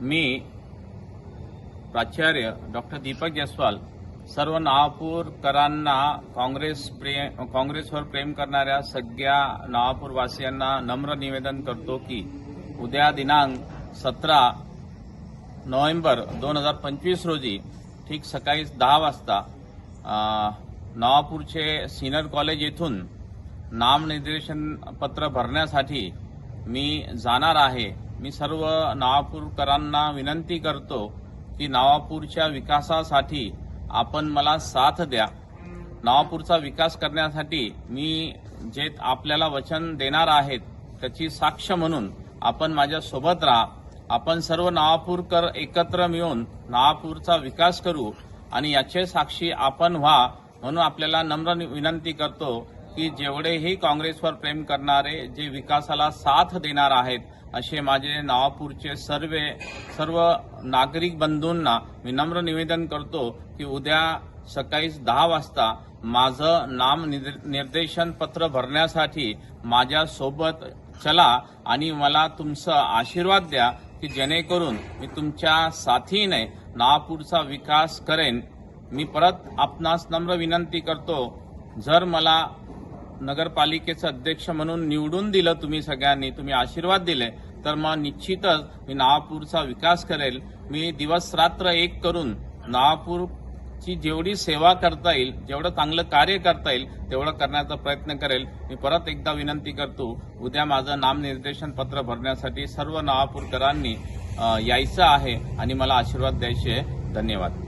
मी प्राचार्य डॉक्टर दीपक जयस्वाल सर्व नवापूरकरांना काँग्रेसवर प्रेम करणाऱ्या सगळ्या नवापूरवासियांना नम्र निवेदन करतो की उद्या दिनांक 17 नोव्हेंबर 2025 रोजी ठीक सकाळी 10 वाजता नवापूरचे सीनियर कॉलेज येथून नामनिर्देशन पत्र भरण्यासाठी मी जाणार आहे। मी सर्व नवापूरकरांना विनंती करतो की नवापूरच्या विकासासाठी आपण मला साथ द्या। नवापूरचा विकास करण्यासाठी मी जे आपल्याला वचन देणार आहेत त्याची साक्ष म्हणून आपण माझ्या सोबत राहा। आपण सर्व नवापूरकर एकत्र मिळून नवापूरचा विकास करू आणि याचे साक्षी आपण व्हा म्हणून आपल्याला नम्र विनंती करतो की जेवढेही काँग्रेसवर प्रेम करणारे जे विकासाला साथ देणार आहेत असे माझे नवापूरचे सर्व नागरिक बंधूंना मी नम्र निवेदन करतो की उद्या सकाळी 10 वाजता माझं नाम निर्देशन पत्र भरण्यासाठी माझ्या सोबत चला आणि मला तुमचा आशीर्वाद द्या की जेणेकरून मी तुमच्या साथीने नवापूरचा विकास करेन। मी परत आपणास नम्र विनंती करतो, जर मला नगरपालिकेचे अध्यक्ष म्हणून निवडून दिलं तुम्ही सगळ्यांनी, तुम्ही आशीर्वाद दिले तर मग निश्चितच मी नवापूरचा विकास करेल। मी दिवस रात्र एक करून नवापूरची जेवढी सेवा करता येईल, जेवढं चांगलं कार्य करता येईल तेवढं करण्याचा प्रयत्न करेल। मी परत एकदा विनंती करतो, उद्या माझं नामनिर्देशन पत्र भरण्यासाठी सर्व नवापूरकरांनी यायचं आहे आणि मला आशीर्वाद द्यायचे आहे। धन्यवाद।